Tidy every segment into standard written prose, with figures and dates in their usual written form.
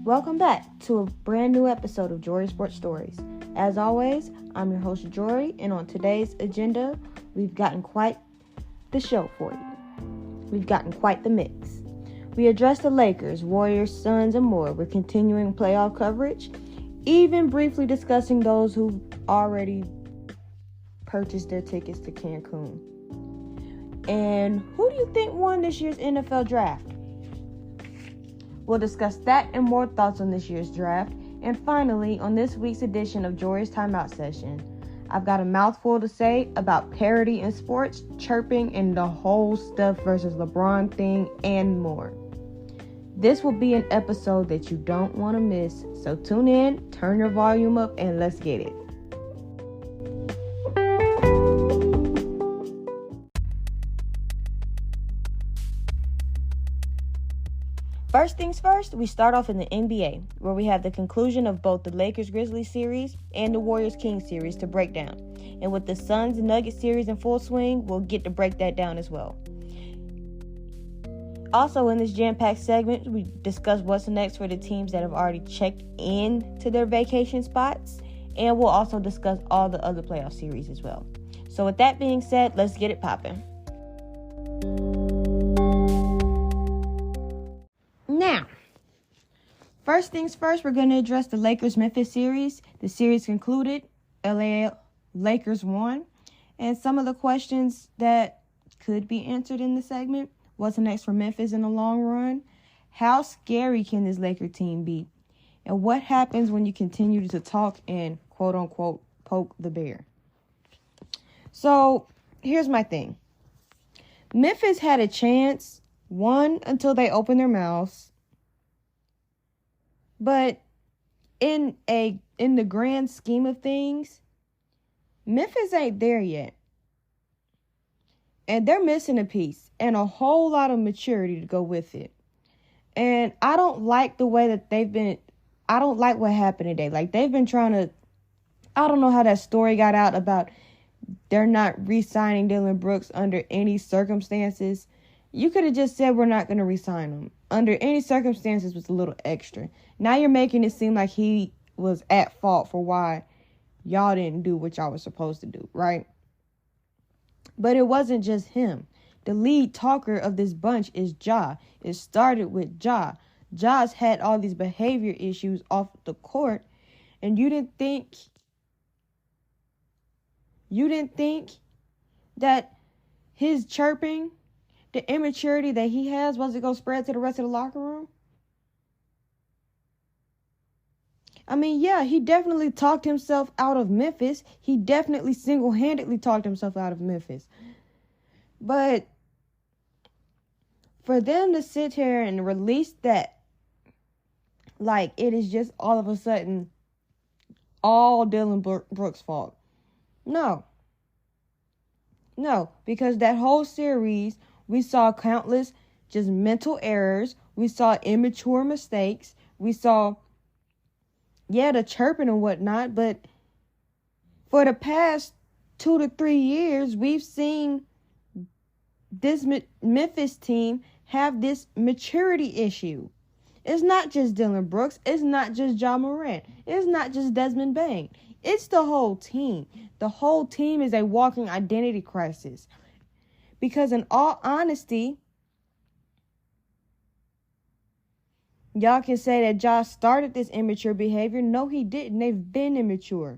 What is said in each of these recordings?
Welcome back to a brand new episode of Jori Sports Stories. As always, I'm your host Jori, and on today's agenda, we've gotten quite the show for you. We've gotten quite the mix. We address the Lakers, Warriors, Suns, and more. We're continuing playoff coverage, even briefly discussing those who already purchased their tickets to Cancun. And who do you think won this year's NFL draft? We'll discuss that and more thoughts on this year's draft. And finally, on this week's edition of Jori's Timeout Session, I've got a mouthful to say about parody in sports, chirping, and the whole Steph versus LeBron thing, and more. This will be an episode that you don't want to miss, so tune in, turn your volume up, and let's get it. First things first, we start off in the NBA, where we have the conclusion of both the Lakers-Grizzlies series and the Warriors-Kings series to break down. And with the Suns-Nuggets series in full swing, we'll get to break that down as well. Also, in this jam-packed segment, we discuss what's next for the teams that have already checked in to their vacation spots, and we'll also discuss all the other playoff series as well. So with that being said, let's get it popping. Now, first things first, we're going to address the Lakers-Memphis series. The series concluded. LA Lakers won. And some of the questions that could be answered in the segment. What's next for Memphis in the long run? How scary can this Laker team be? And what happens when you continue to talk and, quote-unquote, poke the bear? So, here's my thing. Memphis had a chance. One, until they open their mouths. But in the grand scheme of things, Memphis ain't there yet. And they're missing a piece and a whole lot of maturity to go with it. And I don't like the way that I don't like what happened today. Like, they've been trying to, I don't know how that story got out about they're not re-signing Dillon Brooks under any circumstances. You could have just said we're not going to re-sign him. Under any circumstances was a little extra. Now you're making it seem like he was at fault for why y'all didn't do what y'all were supposed to do, right? But it wasn't just him. The lead talker of this bunch is Ja. It started with Ja. Ja's had all these behavior issues off the court, and you didn't think that his chirping, the immaturity that he has, was it going to spread to the rest of the locker room? I mean, yeah, he definitely talked himself out of Memphis. He definitely single-handedly talked himself out of Memphis. But for them to sit here and release that, like it is just all of a sudden all Dillon Brooks' fault. No, because that whole series, we saw countless just mental errors. We saw immature mistakes. We saw, the chirping and whatnot. But for the past 2 to 3 years, we've seen this Memphis team have this maturity issue. It's not just Dillon Brooks. It's not just Ja Morant. It's not just Desmond Bane. It's the whole team. The whole team is a walking identity crisis. Because in all honesty, y'all can say that Ja started this immature behavior. No, he didn't. They've been immature.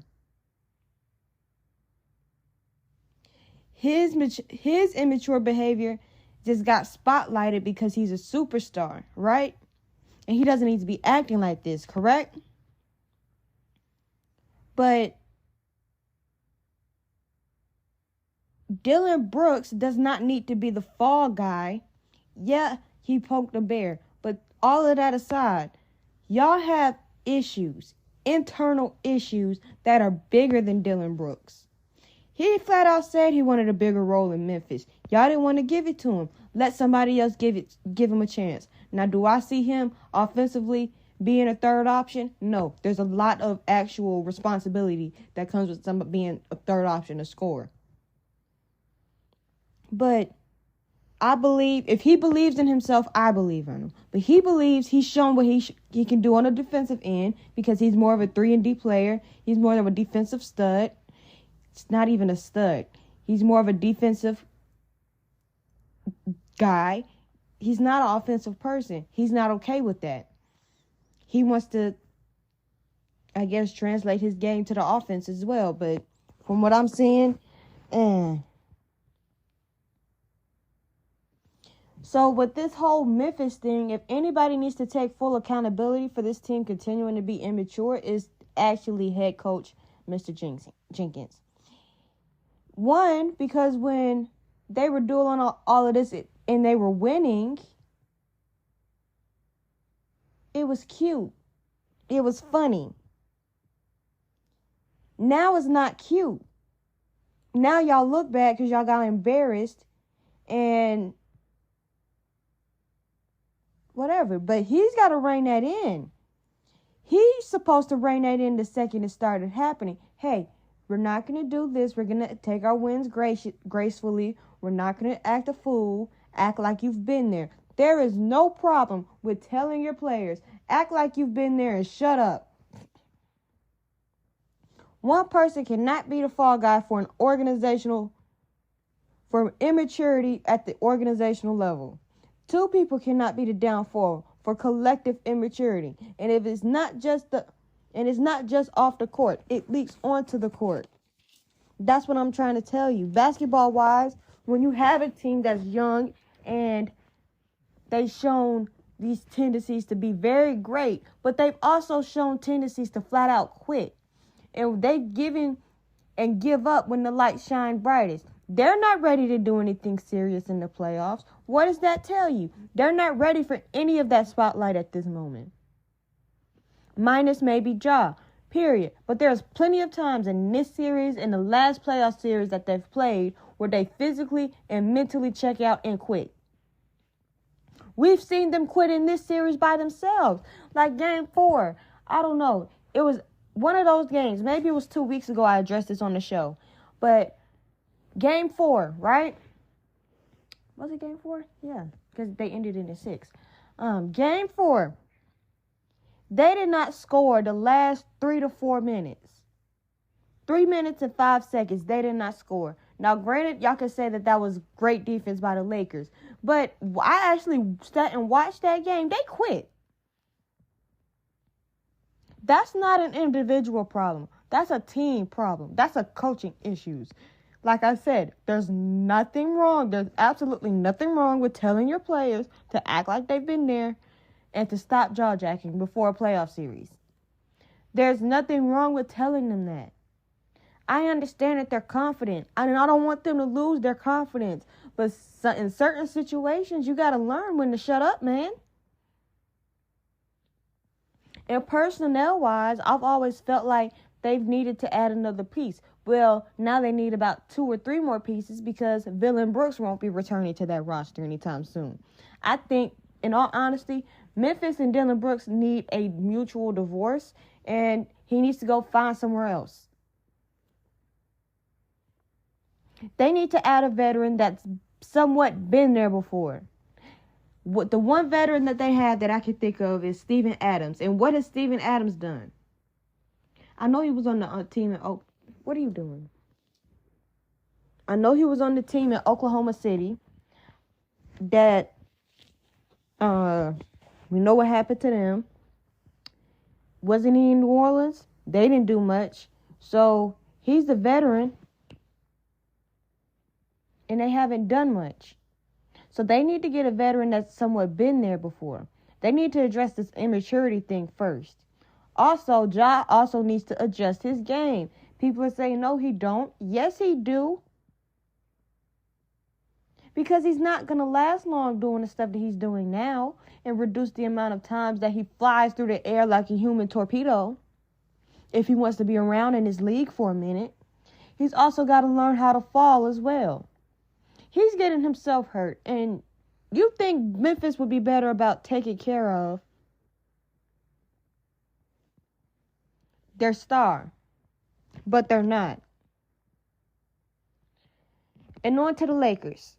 His immature behavior just got spotlighted because he's a superstar, right? And he doesn't need to be acting like this, correct? But Dillon Brooks does not need to be the fall guy. Yeah, he poked the bear. But all of that aside, y'all have issues, internal issues that are bigger than Dillon Brooks. He flat out said he wanted a bigger role in Memphis. Y'all didn't want to give it to him. Let somebody else give him a chance. Now, do I see him offensively being a third option? No. There's a lot of actual responsibility that comes with somebody being a third option, a scorer. But I believe if he believes in himself, I believe in him. But he believes he's shown what he can do on the defensive end because he's more of a 3-and-D player. He's more of a defensive stud. It's not even a stud. He's more of a defensive guy. He's not an offensive person. He's not okay with that. He wants to, I guess, translate his game to the offense as well. But from what I'm seeing, So with this whole Memphis thing, if anybody needs to take full accountability for this team continuing to be immature, is actually head coach Mr. Jenkins. One, because when they were doing all of this and they were winning, it was cute. It was funny. Now it's not cute. Now y'all look bad because y'all got embarrassed and whatever. But he's got to rein that in. He's supposed to rein that in the second it started happening. Hey, we're not going to do this. We're going to take our wins gracefully. We're not going to act a fool. Act like you've been there. There is no problem with telling your players, act like you've been there and shut up. One person cannot be the fall guy for immaturity at the organizational level. Two people cannot be the downfall for collective immaturity. And if it's not just off the court, it leaks onto the court. That's what I'm trying to tell you. Basketball wise, when you have a team that's young and they've shown these tendencies to be very great, but they've also shown tendencies to flat out quit. And they've given and give up when the light shine brightest. They're not ready to do anything serious in the playoffs. What does that tell you? They're not ready for any of that spotlight at this moment. Minus maybe Ja, period. But there's plenty of times in this series and the last playoff series that they've played where they physically and mentally check out and quit. We've seen them quit in this series by themselves. Like Game 4. I don't know. It was one of those games. Maybe it was 2 weeks ago I addressed this on the show. But Game 4, right? Was it Game 4? Yeah, because they ended in a 6. Game 4. They did not score the last 3 to 4 minutes. 3 minutes and 5 seconds, they did not score. Now, granted, y'all could say that was great defense by the Lakers. But I actually sat and watched that game. They quit. That's not an individual problem. That's a team problem. That's a coaching issues. Like I said, there's nothing wrong. There's absolutely nothing wrong with telling your players to act like they've been there and to stop jaw-jacking before a playoff series. There's nothing wrong with telling them that. I understand that they're confident. I don't want them to lose their confidence. But in certain situations, you got to learn when to shut up, man. And personnel-wise, I've always felt like they've needed to add another piece. Well, now they need about 2 or 3 more pieces because Dillon Brooks won't be returning to that roster anytime soon. I think, in all honesty, Memphis and Dillon Brooks need a mutual divorce, and he needs to go find somewhere else. They need to add a veteran that's somewhat been there before. What the one veteran that they have that I can think of is Steven Adams. And what has Steven Adams done? I know he was on the team in what are you doing? I know he was on the team in Oklahoma City. That we know what happened to them. Wasn't he in New Orleans? They didn't do much. So he's the veteran. And they haven't done much. So they need to get a veteran that's somewhat been there before. They need to address this immaturity thing first. Also, Ja also needs to adjust his game. People are saying, no, he don't. Yes, he do. Because he's not going to last long doing the stuff that he's doing now and reduce the amount of times that he flies through the air like a human torpedo if he wants to be around in his league for a minute. He's also got to learn how to fall as well. He's getting himself hurt, and you think Memphis would be better about taking care of their star, but they're not. And on to the Lakers.